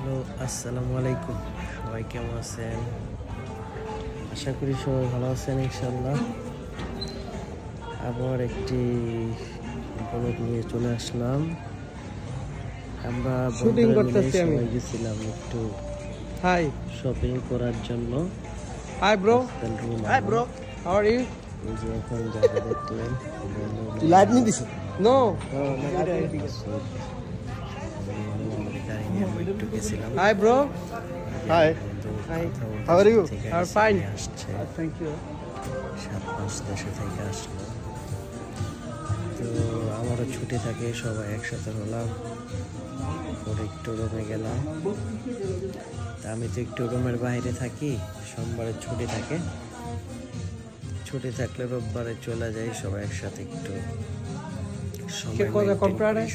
Hello, আসসালামু আলাইকুম। সবাই কেমন আছেন? আশা করি সবাই ভালো আছেন ইনশাল্লাহ। আবার একটি ব্লগ নিয়ে চলে আসলাম। আমরা শুটিং বন্ধুরা মিলে করতেছি আমি। সবাই গেছিলাম একটু হাই শপিং করার জন্য। Hi bro hostel room hi bro how are you এই যে এখন যারা দেখলেন বন্ধু লাইভ নি দিছ নো আমাদের গাড়ি নিয়ে আমরা একটু গেছিলাম। Hi bro Hi. Hi. How are you? I'm fine. আসছে থ্যাংক ইউ 7-5 দেশে থেকে আসলো। তো আমারও ছুটি থাকে, সবাই একসাথে হলাম, পরে একটু রুমে গেলাম। তা আমি তো একটু রুমের বাইরে থাকি, সোমবারে ছুটি থাকে, ছুটি থাকলে রোববারে চলে যাই, সবাই একসাথে একটু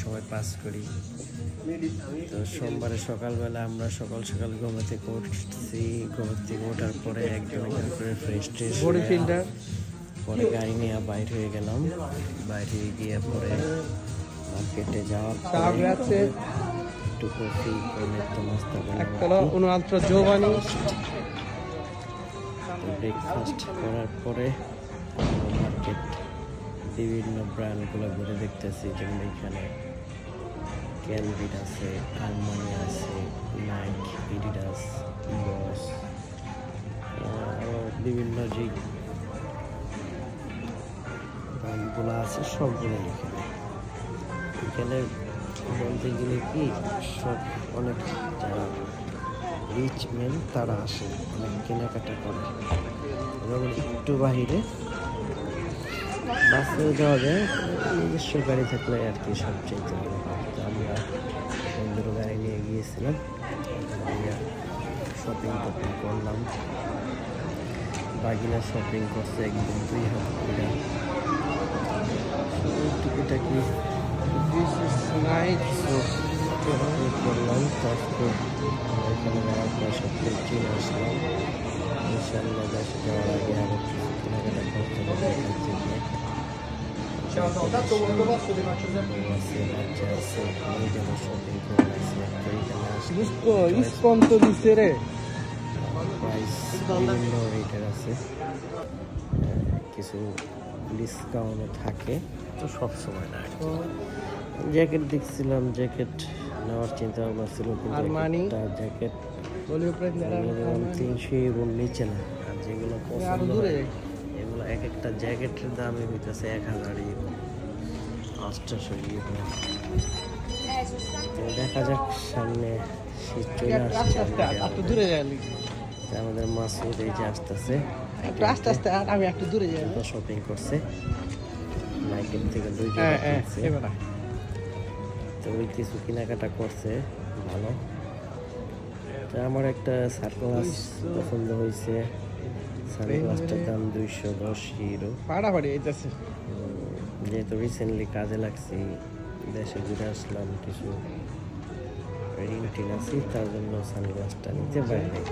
সময় পাস করি। তো সোমবারে সকালবেলা আমরা সকাল ঘুম থেকে উঠছি, ঘুম থেকে ওঠার পরে একজন করে ফ্রেশ ট্রেশ বডি ফিল্টার পরে গাড়ি নিয়ে বাইর হয়ে গেলাম। বাইরে গিয়ে পরে মার্কেটে যাওয়ার পরে আছে একটু কফি তো নাস্তা একলা un'altra giovani ব্রেকফাস্ট করার পরে মার্কেট বিভিন্ন ব্র্যান্ডগুলো ঘুরে দেখতেছি, যেমন এখানে ক্যালভিন আছে, আরমানি আছে, নাইক, এডিডাস, বস, বিভিন্ন যে ব্র্যান্ডগুলো আছে সবগুলো এখানে এখানে বলতে গেলে কি সব অনেক যারা রিচ ম্যান তারা আসে, অনেক কেনাকাটা করে। এবং একটু বাহিরে বাসেও যাওয়া যায়, নিজস্ব গাড়ি থাকলে আর কি সবচেয়ে ভালো হয়। তো আমরা বন্ধুর গাড়ি নিয়ে গিয়েছিলাম, শপিং টপিং করলাম। বাগিনা শপিং করছে একদম 2 হাত করে টুকিটাকি করলাম। তারপর এখানে যাওয়ার পর সব কিছু চিনে আসলাম। ইনশাল্লাহ দেশে যাওয়ার আগে আবার কিছু কেনাকাটা করতে হবে এখান থেকে। বাচ্চা আছে, নিজের শপিং করে আছে। তো এখানে আসলে risponto di sere প্রাইস বিভিন্ন রেটের আছে, কিছু ডিসকাউন্টও থাকে, তো সব সময় না। জ্যাকেট দেখছিলাম, জ্যাকেট নেওয়ার চিন্তা ভাবনা ছিল, কিন্তু Armani? একটা জ্যাকেট volevo prendere 300 এর নিচে না। আর যেগুলো পছন্দ দূরে হয় এগুলো এক একটা জ্যাকেটের দামই হইতেছে 1000 ইউরো, 800 ইউরো। তো দেখা যাক, সামনে শীত চলে আসছে। একটু দূরে যাই আমাদের মাসুদ এই যে আসতেছে, আস্তে আস্তে আমি একটু দূরে যাই শপিং করছে নাইকের থেকে 2 তো ওই কিছু কেনাকাটা করছে ভালো। তো আমার একটা সানগ্লাস পছন্দ হয়েছে, সানগ্লাসটার দাম 210 ইউরো। পাড়াপাড়ি এইটাছে যেহেতু রিসেন্টলি কাজে লাগছি, দেশে ঘুরে আসলাম, কিছু ঋণ টিন আছি, তার জন্য সানগ্লাসটা নিতে পারিনি।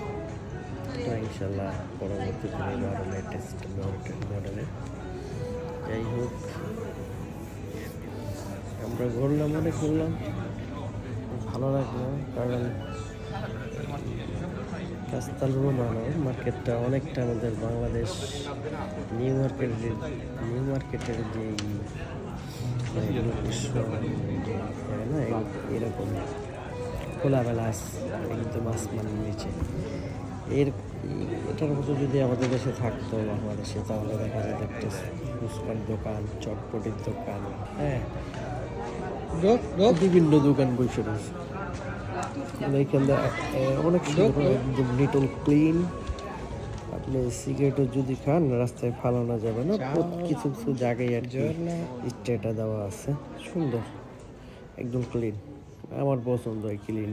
তো ইনশাল্লাহ পরবর্তীতে আরও লেটেস্ট মডেলের। যাই হোক, আমরা ঘুরলাম, অনেক ঘুরলাম, ভালো লাগলো। কারণ কাস্তাল রোমানো মার্কেটটা অনেকটা আমাদের বাংলাদেশ নিউ মার্কেটের যে না এরকম খোলাবেলা একদম আসমানের নিচে এটার মতো যদি আমাদের দেশে থাকতো বাংলাদেশে, তাহলে দেখা যেত একটা ফুচকার দোকান, চটপটির দোকান, হ্যাঁ, বিভিন্ন দোকান বসে রয়েছে। এখানে অনেক একদম লিটল ক্লিন। আপনি সিগারেটও যদি খান রাস্তায় ফালানো যাবে না, কিছু কিছু জায়গায় আর কি স্টেটা দেওয়া আছে, সুন্দর একদম ক্লিন। আমার পছন্দ হয় ক্লিন,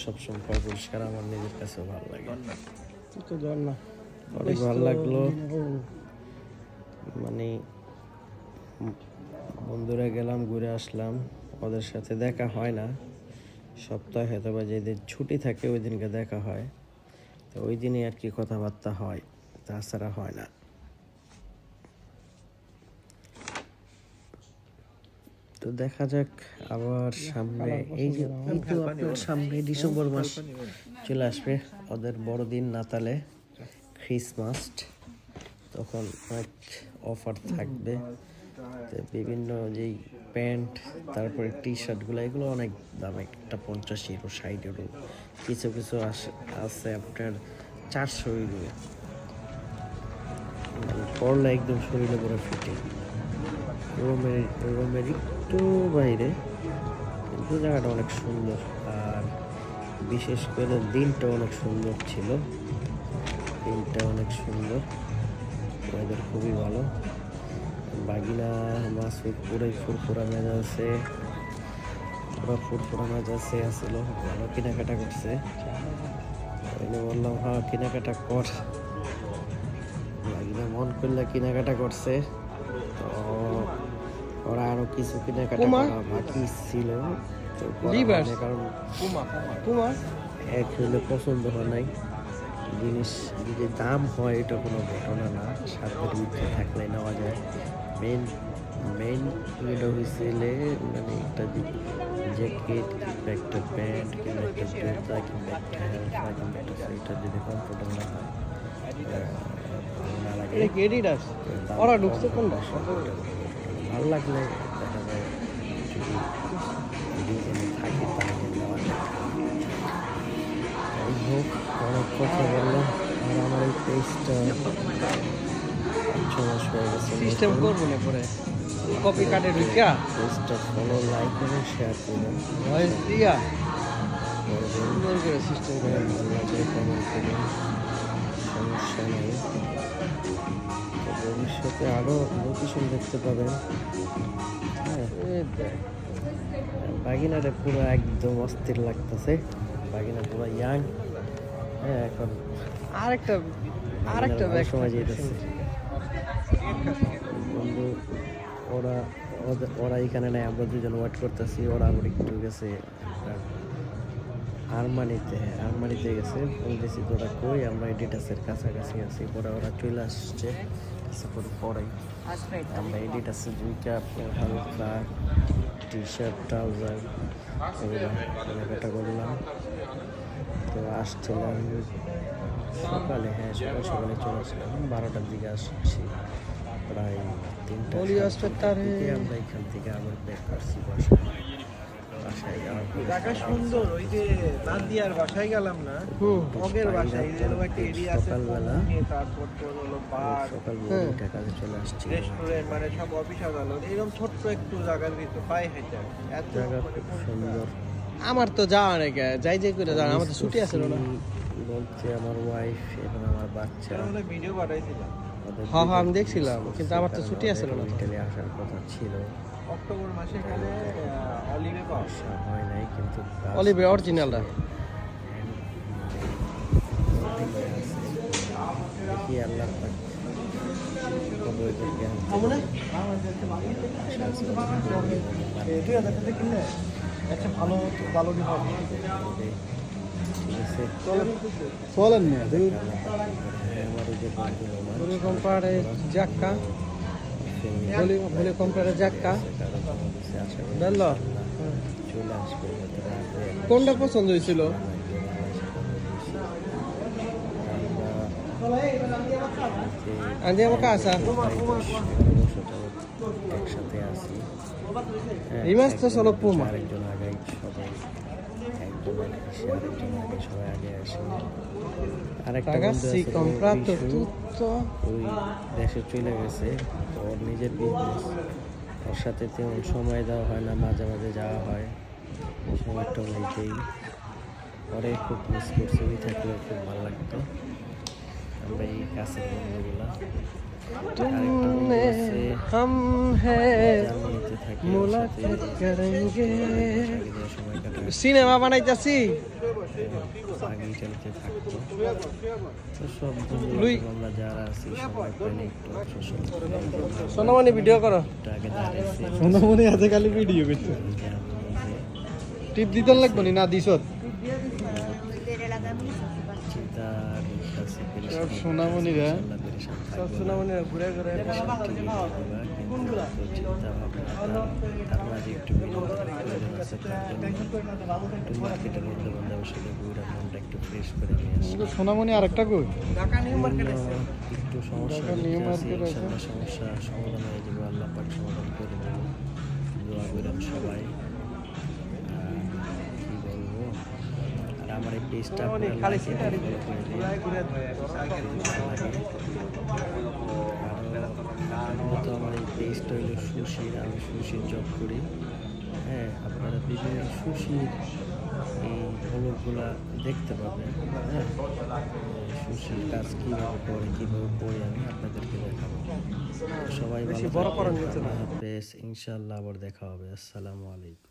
সবসময় পরিষ্কার, আমার নিজের কাছেও ভালো লাগে। অনেক ভালো লাগলো। মানে বন্ধুরা গেলাম, ঘুরে আসলাম, ওদের সাথে দেখা হয় না, সপ্তাহে হয়তো বা যেদিন ছুটি থাকে ওই দিনকে দেখা হয়, তো ওই দিনই আর কি কথাবার্তা হয়, তাছাড়া হয় না। তো দেখা যাক আবার সামনে এই যে কিন্তু আপনার সামনে ডিসেম্বর মাস চলে আসবে, ওদের বড়দিন, নাতালে, ক্রিসমাস, তখন অনেক অফার থাকবে। তো বিভিন্ন যেই প্যান্ট, তারপরে টি শার্টগুলো, এগুলো অনেক দাম, একটা 50 ইউরো, 60 ইউরো, কিছু কিছু আছে আপনার 400 ইউরো, পরলে একদম শরীরে পুরো ফিটে। রোমের একটু বাইরে, কিন্তু জায়গাটা অনেক সুন্দর, আর বিশেষ করে দিনটা অনেক সুন্দর ছিল, দিনটা অনেক সুন্দর, ওয়েদার খুবই ভালো। বাগিনা মাসুদ পুরাই ফুরফুরা মেজাজে, পুরো ফুরফুরা মেজাজে আসছিল, ভালো কেনাকাটা করছে। বললাম হ্যাঁ কেনাকাটা কর, বাগিনা মন করলে কেনাকাটা করছে। তো ওরা আরো কিছু কেনাকাটা করা বাকি ছিল, তো কারণ এক হইলে পছন্দ হয় নাই জিনিস, যদি দাম হয় এটা কোনো ঘটনা না, সাথের মধ্যে থাকলে নেওয়া যায়। মেন এটা হয়েছিল মানে একটা জ্যাকেট কিংবা একটা প্যান্ট কিংবা একটা জুতা কিংবা একটা হ্যালফা কিংবা একটা সোয়েটার যদি কমফোর্টেবল না হয়, ভালো লাগলে দেখা যায় যদি থাকে তাহলে নেওয়া যায়। যাই হোক, অনেক কথা বললাম, আর আমার এই পেজটা 6 মাস হয়ে গেছে, সিস্টেম করবো না পরে কপি কাটে ঢুকা পেজটা ফলো, লাইক এবং শেয়ার করবেন, ভয়েস দিয়া সুন্দর করে সিস্টেম করে ভালো লাগলে কমেন্ট করবেন, সমস্যা নেই। তো ভবিষ্যতে আরও লোকেশন দেখতে পাবেন। হ্যাঁ, বাগিনারে পুরো একদম অস্থির লাগতেছে, বাগিনা পুরো ইয়াং। হ্যাঁ, এখন আরেকটা সময় যেতেছে বন্ধু, ওরা এখানে নাই, আমরা দুজন ওয়েট করতেছি। ওরা আবার একটু গেছে আরমানিতে গেছে, বলতেছি তোরা কই, আমরা এডিটাসের কাছাকাছি আছি। পরে ওরা চলে আসছে কিছুক্ষণ পরেই। আমরা এডিটাসের দুইটা হালকা টি শার্ট, ট্রাউজার এগুলো কেনাকাটা করলাম। তো আসছিলাম সকালে, হ্যাঁ সকালে চলে আসলাম, 12টার দিকে আসছি, প্রায় 3টা আমরা এখান থেকে আবার ব্যাক করছি বাসায় যাওয়ার জায়গা সুন্দর। ওই যে নাদিয়ার বাসায় গেলাম না, অগের বাসায় এরকম একটা এরিয়া আছে, সকালবেলা, তারপর হলো বার, সকালবেলা কাজে চলে আসছি, রেস্টুরেন্ট, মানে সব অফিস আদালত, এরকম ছোট্ট একটু জায়গার ভিতরে পায়ে হেঁটে এত জায়গা খুব সুন্দর। আমার তো যাওয়া নেই, যাই করে যাওয়া, আমার তো ছুটি আছে না বলছে আমার ওয়াইফ এবং আমার বাচ্চা, ভিডিও পাঠাইছিলাম। হ্যাঁ আমি দেখছিলাম, কিন্তু আমার তো ছুটি আছে না, ইটালি আসার কথা ছিল অক্টোবর মাসে। এখানে অলিভে পাওয়া হয় নাই, কিন্তু অলিভে অরিজিনালটা দেখি আল্লাহ চলেন না voglio comprare giacca, voglio comprare giacca, bello, চলে আসবে। কোনটা পছন্দ হয়েছিল? andiamo a casa, একসাথে আসি, rimasto solo Puma, আরেকজন আগে সবাই, একজন সবাই আগে আসি। আরেকটা ragazzi comprato tutto, ওই দেশে চলে গেছে, ওর নিজের বিজনেস, ওর সাথে তেমন সময় দেওয়া হয় না, মাঝে মাঝে যাওয়া হয়, সময়টা হইতেই পরে খুব মিস করছি, ওই থাকলে খুব ভালো লাগতো। আমরা এই কাছের বন্ধুগুলা, तुमने हम है मुलाकात करेंगे, সিনেমা বানাইতাছি, আগে ইটালিতে থাকতো। তো সব আমরা যারা আছি সবাই পেলে একটু সোনামণি ভিডিও করো, আগে দাঁড়িয়েছি, সোনামণি হাতে খালি ভিডিও করছে, টিপ দিতে লাগবো না দিছত চিন্তার সোনামণিরা সোনামণি ঘুরে ঘুরে চিন্তা ভাবনা তার মাঝে একটু মার্কেটের মধ্যে বন্ধুদের সাথে ঘুরে মনটা একটু ফ্রেশ করে নিয়ে আসি। সোনামণি আরেকটা কই একটু সমস্যা সমস্যা সমাধান হয়ে যাবে, আল্লাহ পাক সমাধান করে দেবো। দোয়া করেন সবাই। কি বলবো, আর আমার এই পেজটা তো আমার এই পেজটা হইলো সুশির, আমি সুশির জব করি। হ্যাঁ, আপনারা বিভিন্ন সুশির এই ব্লগগুলা দেখতে পাবেন। হ্যাঁ, সুশির কাজ কীভাবে করি আমি আপনাদেরকে দেখাবো। সবাই ভালো থাকবেন, আল্লাহ হাফেজ, ইনশাআল্লাহ আবার দেখা হবে। আসসালামু আলাইকুম।